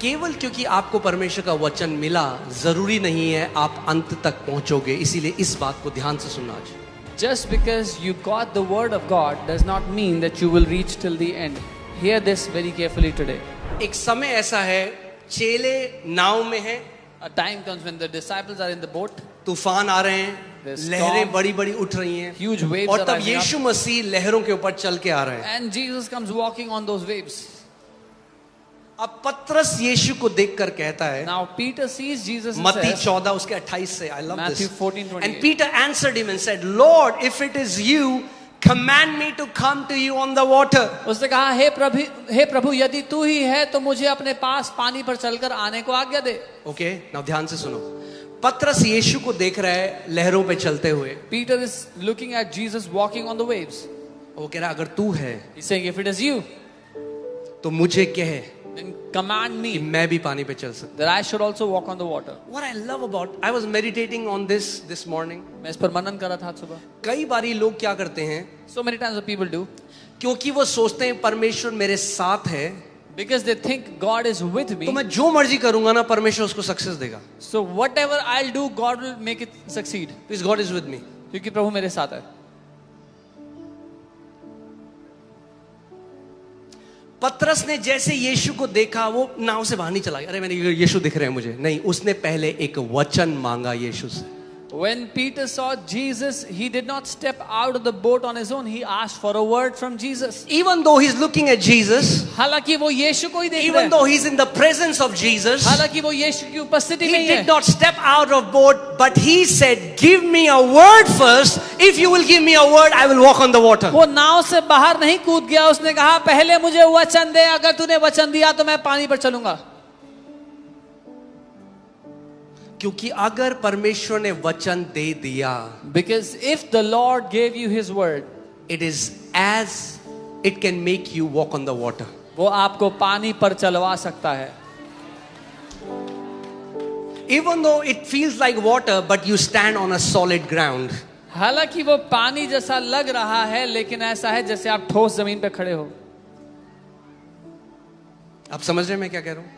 केवल क्योंकि आपको परमेश्वर का वचन मिला जरूरी नहीं है आप अंत तक पहुंचोगे, इसीलिए इस बात को ध्यान से सुनना आज। Just because you got the word of God does not mean that you will reach till the end. Hear this very carefully today. एक समय ऐसा है, चेले नाव में हैं, A time comes when the disciples are in the boat, तूफान आ रहे हैं, The storm, लहरें बड़ी बड़ी उठ रही हैं, huge waves और are तब rising up, यीशु मसीह लहरों के ऊपर चल के आ रहे हैं। and Jesus comes walking on those waves. अब पतरस यीशु को देखकर कहता है, Now Peter sees Jesus and मत्ती says, 14 उसके 28 से, I love Matthew this. 14:28. And Peter answered him and said, Lord, if it is you, command me to come to you on the water. उसने कहा, हे प्रभु यदि तू ही है तो मुझे अपने पास पानी पर चलकर आने को आज्ञा दे। Okay, now ध्यान से सुनो। पतरस यीशु को देख रहा है लहरों पे चलते हुए। Peter is looking at Jesus walking on the waves. वो कह रहा है, अगर तू है He's saying, if it is you, तो मुझे कह then command कि me मैं भी पानी पे चल सकता। that I should also walk on the water. What I love about, I was meditating on this morning. मैं इस पर मनन कर रहा था आज सुबह. कई बारी लोग क्या करते हैं, So many times what people do, क्योंकि वो सोचते हैं परमेश्वर मेरे साथ है, because they think God is with तो me, मैं जो मर्जी करूंगा ना परमेश्वर उसको सक्सेस देगा। so whatever I'll do, God will make it succeed. Because God is with me. क्योंकि प्रभु मेरे साथ है. पतरस ने जैसे यीशु को देखा वो नाव से बाहर नहीं चला गया, अरे मैंने यीशु दिख रहे हैं मुझे, नहीं, उसने पहले एक वचन मांगा यीशु से। When Peter saw Jesus, he did not step out of the boat on his own. He asked for a word from Jesus. Even though he's looking at Jesus, हालांकि वो यीशु को ही देख रहा even है. though he's in the presence of Jesus, हालांकि वो यीशु की उपस्थिति में he ही है. did not step out of boat, but he said, give me a word first. If you will give me a word, I will walk on the water. वो नाव से बाहर नहीं कूद गया. उसने कहा पहले मुझे वचन दे, अगर तूने वचन दिया तो मैं पानी पर चलूंगा. क्योंकि अगर परमेश्वर ने वचन दे दिया, Because if the Lord gave you His word, it is as it can make you walk on the water. वो आपको पानी पर चलवा सकता है. Even though it feels like water, but you stand on a solid ground. हालांकि वो पानी जैसा लग रहा है, लेकिन ऐसा है जैसे आप ठोस जमीन पे खड़े हो. आप समझ रहे हैं मैं क्या कह रहा हूं?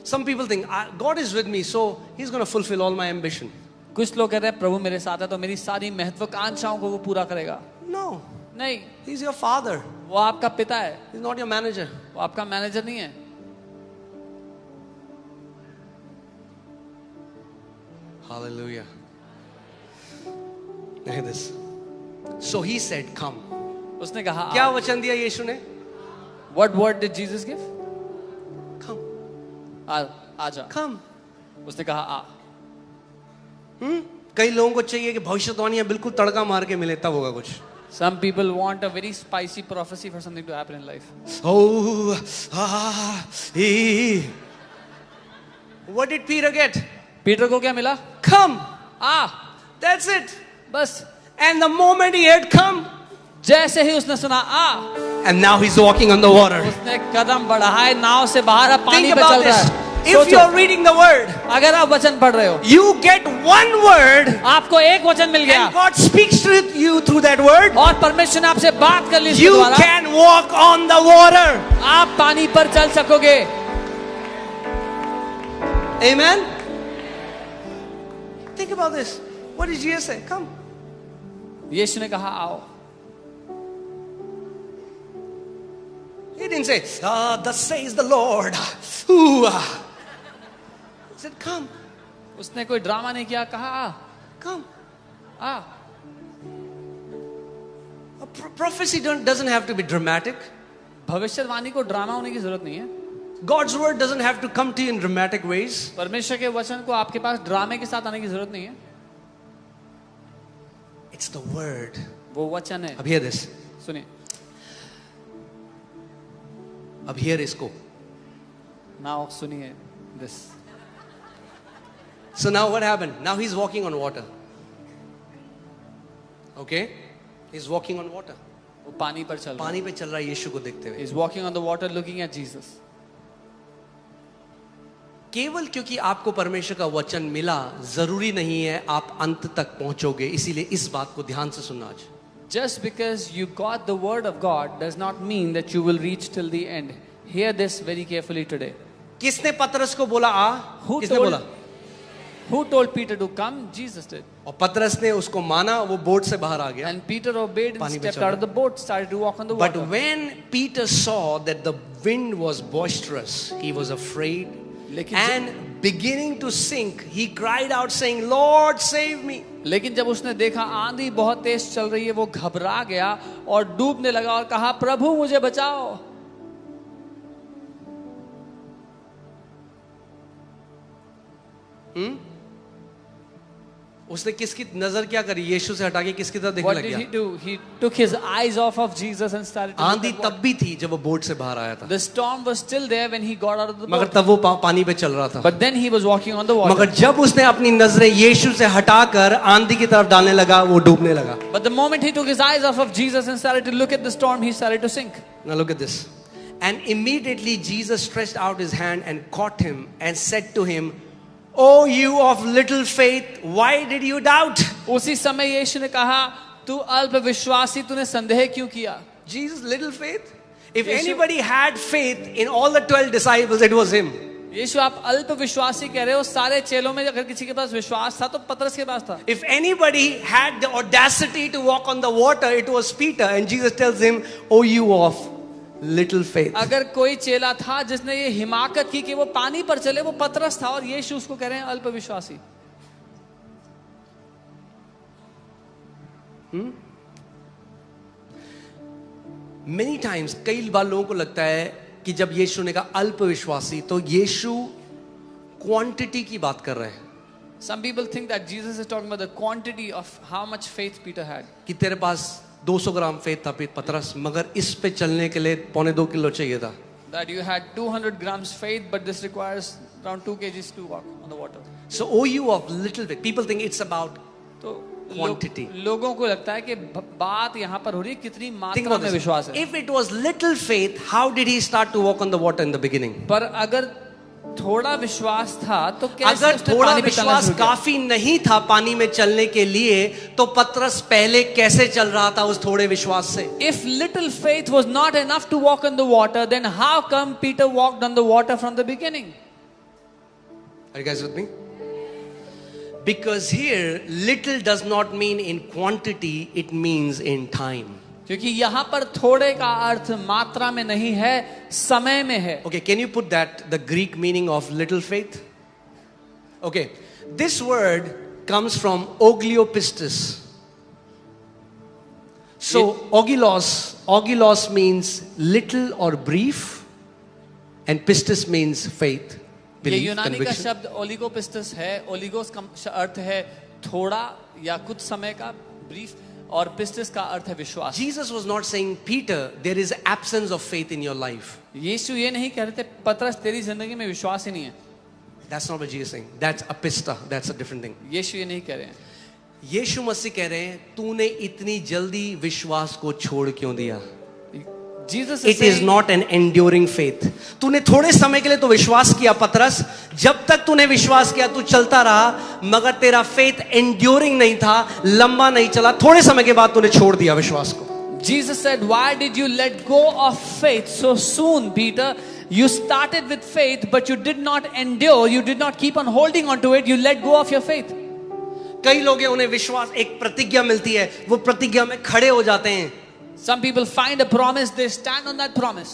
Some people think God is with me, so He's going to fulfill all my ambition. कुछ लोग कहते हैं प्रभु मेरे साथ है तो मेरी सारी महत्वाकांक्षाओं को वो पूरा करेगा. No, नहीं, He's your father. वो आपका पिता है, He's not your manager. वो आपका मैनेजर नहीं है. Hallelujah. Look at this. So He said, "Come." उसने कहा क्या वचन दिया यीशु ने? What word did Jesus give? Come, आजा. come. उसने कहा आ. कई लोगों को चाहिए कि भविष्यवाणियां बिल्कुल तड़का मार के मिले तब होगा कुछ. Some people want a very spicy prophecy for something to happen in life. Oh, what did Peter get? Peter को क्या मिला? Come. आ. That's it. बस. And the moment he had come, जैसे ही उसने सुना आ, and now he's walking on the water. उसने कदम बढ़ाए, नाव से बाहर अब पानी Think पे about चल रहा this. है. If you are reading the word, अगर आप वचन पढ़ रहे हो, you get one word, आपको एक वचन मिल गया and God speaks to you through that word. और परमेश्वर ने आपसे बात कर ली इसके You द्वारा, can walk on the water. आप पानी पर चल सकोगे. Amen. Think about this. What did Jesus say? Come. यीशु ने कहा आओ. He didn't say, thus says the Lord. Ooh. He said, come. उसने कोई ड्रामा नहीं किया, कहा आ. Come. Uh. A prophecy doesn't have to be dramatic. भविष्यवाणी को ड्रामा होने की जरूरत नहीं है. God's word doesn't have to come to you in dramatic ways. परमेश्वर के वचन को आपके पास ड्रामे के साथ आने की जरूरत नहीं है. It's the word. वो वचन है. अब hear this. सुनिए. अब hear इसको. Now सुनिए this. So now what happened? Now he's walking on water. Okay? He's walking on water. वो पानी पर चल रहा है. पानी पे चल रहा है यीशु को देखते हुए. He's walking on the water looking at Jesus. केवल क्योंकि आपको परमेश्वर का वचन मिला जरूरी नहीं है आप अंत तक पहुंचोगे, इसीलिए इस बात को ध्यान से सुनना आज. Just because you got the word of God does not mean that you will reach till the end. Hear this very carefully today. किसने पतरस को बोला आ? Who किसने बोला? told Peter to come? Jesus did. और पतरस ने उसको माना, वो बोट से बाहर आ गया. And Peter obeyed and पानी में stepped चला. out of the boat, started to walk on the But water. when Peter saw that the wind was boisterous, he was afraid लेकिन and beginning to sink, he cried out saying, Lord, save me. लेकिन जब उसने देखा आंधी बहुत तेज चल रही है, वो घबरा गया और डूबने लगा और कहा, प्रभु मुझे बचाओ. उसने किसकी नजर क्या करी? यीशु से हटा के किसकी तरफ देखने What लग did he गया? do? He took his eyes off of Jesus and started to look आंधी at तब water. भी थी जब वो बोट से बाहर आया था, The storm was still there when he got out of the मगर boat. तब वो पानी पे चल रहा था. But then he was walking on the water. मगर जब उसने अपनी नजरें यीशु से हटाकर आंधी की तरफ डालने लगा, वो डूबने लगा. But the moment he took his eyes off of Jesus and started to look at the storm, he started to sink. Now look at this. And immediately Jesus stretched out his hand and caught him and said to him, "O you of little faith, why did you doubt?" उसी समय यीशु ने कहा, तू अल्प विश्वासी, तूने संदेह क्यों किया? Jesus, little faith. If Yeshu- anybody had faith in all the 12 disciples, it was him. यीशु, आप अल्प विश्वासी कह रहे हो, सारे चेलों में अगर किसी के पास विश्वास था तो पतरस के पास था. If anybody had the audacity to walk on the water, it was Peter. And Jesus tells him, "O you of little faith." अगर कोई चेला था जिसने ये हिमाकत की कि वो पानी पर चले, वो पतरस था, और यीशु उसको कह रहे हैं अल्प विश्वासी. Many times, कई बार लोगों को लगता है कि जब यीशु ने कहा अल्प विश्वासी, तो यीशु क्वांटिटी की बात कर रहे हैं. Some people think that Jesus is talking about the quantity of how much faith Peter had. कि तेरे पास 200 ग्राम फेथ था पतरस, मगर इस पे चलने के लिए 1.25 किलो चाहिए था. That you had 200 grams faith, but this requires around 2 kgs to walk on the water. So, O you of little faith, people think it's about तो quantity. लोगों को लगता है कि बात यहाँ पर हो रही है कितनी Think मात्रा about में this. विश्वास है. If it was little faith, how did he start to walk on the water in the beginning? पर अगर थोड़ा विश्वास था तो कैसे अगर उसने थोड़ा पानी पे चलना विश्वास शुरू किया? काफी नहीं था पानी में चलने के लिए, तो पतरस पहले कैसे चल रहा था उस थोड़े विश्वास से? If little faith was not enough to walk on the water, then how come Peter walked on the water from the beginning? Are you guys with me? Because here little does not mean in quantity, it means in time. क्योंकि यहाँ पर थोड़े का अर्थ मात्रा में नहीं है, समय में है. Okay, can you put that, the Greek meaning of little faith? Okay, this word comes from ogliopistis. So, ogilos means little or brief, and pistis means faith, ये belief, यूनानी का conviction. शब्द ओलिगोपिस्टस है. ओलिगोस का अर्थ है थोड़ा या कुछ समय का, ब्रीफ, और पिस्टिस का अर्थ है विश्वास. Jesus was not saying, Peter, there is absence of faith in your life. यीशु ये नहीं कह रहे थे पतरस तेरी जिंदगी में विश्वास ही नहीं है. That's not what Jesus is saying. That's apista. That's a different thing. यीशु ये नहीं कह रहे हैं. यीशु मसीह कह रहे हैं, तूने इतनी जल्दी विश्वास को छोड़ क्यों दिया? Jesus is It is saying, not an enduring faith. तूने थोड़े समय के लिए तो विश्वास किया पतरस, जब तक तूने विश्वास किया तू चलता रहा, मगर तेरा फेथ enduring नहीं था, लंबा नहीं चला. थोड़े समय के बाद तूने छोड़ दिया विश्वास को. Jesus said, why did you let go of faith so soon, Peter? You started with faith, but you did not endure. You did not keep on holding on to it. You let go of your faith. कई लोग हैं, उन्हें विश्वास, एक प्रतिज्ञा मिलती है, वो प्रतिज्ञा में खड़े हो जाते हैं, Some people find a promise, they stand on that promise.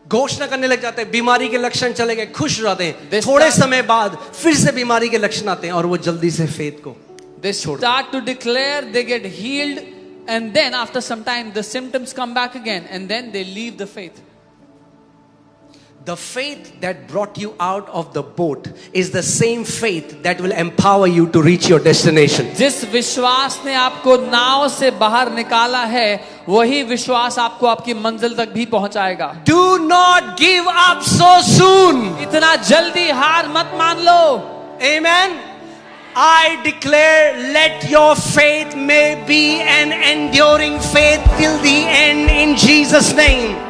घोषणा करने लग जाते हैं, बीमारी के लक्षण चले गए, खुश हो जाते हैं. They थोड़े start- समय बाद फिर से बीमारी के लक्षण आते हैं और वो जल्दी से फेथ को. They start to declare, they get healed, and then after some time the symptoms come back again, and then they leave the faith. The faith that brought you out of the boat is the same faith that will empower you to reach your destination. जिस विश्वास ने आपको नाव से बाहर निकाला है, वही विश्वास आपको आपकी मंजिल तक भी पहुंचाएगा. Do not give up so soon. इतना जल्दी हार मत मान लो. Amen. I declare, let your faith may be an enduring faith till the end in Jesus' name.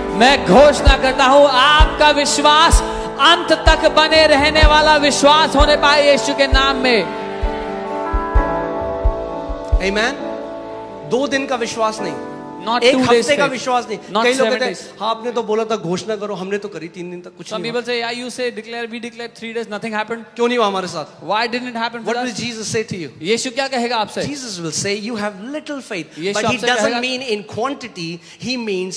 मैं घोषणा करता हूं, आपका विश्वास अंत तक बने रहने वाला विश्वास होने पाए यीशु के नाम में. Amen. 2 दिन का विश्वास नहीं, Not एक 2 days हफ्ते का faith. विश्वास नहीं। Not कई लोग 7 कहते days. हैं हाँ आपने तो बोला था घोषणा करो, हमने तो करी 3 दिन तक कुछ Some नहीं people say, yeah, you say declare, we declare 3 days, nothing happened. हुआ। क्यों नहीं हुआ हमारे साथ? Why didn't it happen for What will us? Jesus say to you? यीशु क्या कहेगा आपसे? Jesus will say you have little faith, Yeshu but he आपसे doesn't कहेगा- mean in quantity. He means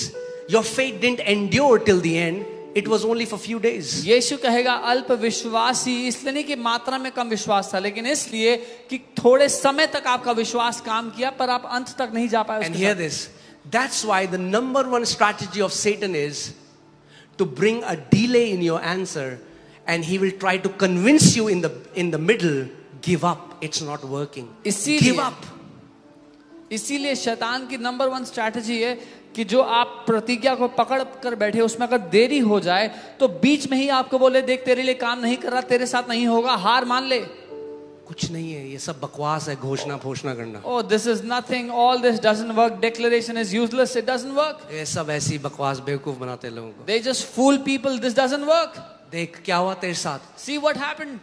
your faith didn't endure till the end. It was only for few days. यीशु कहेगा अल्प विश्वासी, इसलिए नहीं कि मात्रा में कम विश्वास था, लेकिन इसलिए कि थोड़े समय तक आपका विश्वास काम किया पर आप अंत तक नहीं जा पाए And उसके hear साथ। this. That's why the number one strategy of Satan is to bring a delay in your answer, and he will try to convince you in the middle, give up. It's not working. इसीलिए- Give up. इसीलिए शैतान की number 1 strategy है कि जो आप प्रतिज्ञा को पकड़ कर बैठे उसमें अगर देरी हो जाए तो बीच में ही आपको बोले देख तेरे लिए काम नहीं कर रहा, तेरे साथ नहीं होगा, हार मान ले। कुछ नहीं है, ये सब बकवास है, घोषणा घोषणा करना। Oh, this is nothing, all this doesn't work, declaration is useless, it doesn't work. ये सब ऐसी बकवास बेवकूफ बनाते हैं लोगों को। They just fool people, this doesn't work. देख क्या हुआ तेरे साथ। See what happened.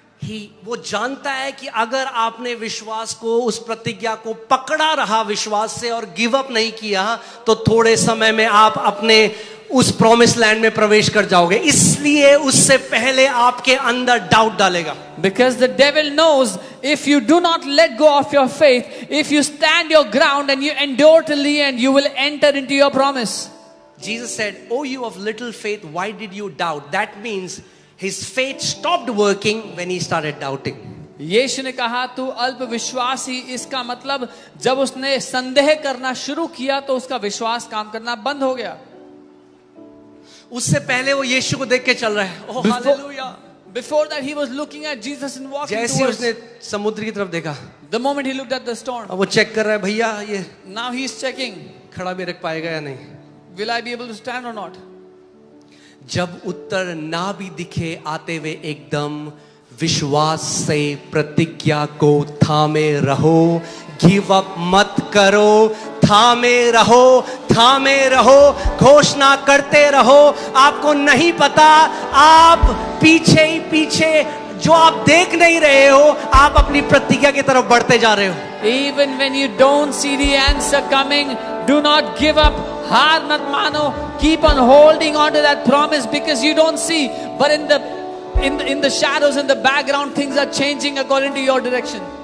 वो जानता है कि अगर आपने विश्वास को, उस प्रतिज्ञा को पकड़ा रहा विश्वास से और गिव अप नहीं किया तो थोड़े समय में आप अपने उस प्रॉमिस लैंड में प्रवेश कर जाओगे। इसलिए उससे पहले आपके अंदर डाउट डालेगा। Because the devil knows if you do not let go of your faith, if you stand your ground and you endure till the end, you will enter into your promise. Jesus said, "Oh you of little faith, why did you doubt?" That means his faith stopped working when he started doubting. यीशु ने कहा तू अल्प विश्वासी, इसका मतलब जब उसने संदेह करना शुरू किया तो उसका विश्वास काम करना बंद हो गया। उससे पहले वो यीशु को देख के चल रहा है। Oh hallelujah. Before that he was looking at Jesus and walking जैसे towards. उसने समुद्र की तरफ देखा, The moment he looked at the storm, अब वो चेक कर रहा है भैया ये now he is checking, खड़ा भी रख पाएगा या नहीं। will I be able to stand or not? जब उत्तर ना भी दिखे आते हुए एकदम विश्वास से प्रतिज्ञा को थामे रहो, गिव अप मत करो, थामे रहो, थामे रहो, घोषणा करते रहो। आपको नहीं पता, आप पीछे ही पीछे जो आप देख नहीं रहे हो, आप अपनी प्रतिज्ञा की तरफ बढ़ते जा रहे हो। Even when you don't see the answer coming, do not give up. हार मत मानो, keep on holding on to that promise because you don't see, but in the shadows, in the background, things are changing according to your direction.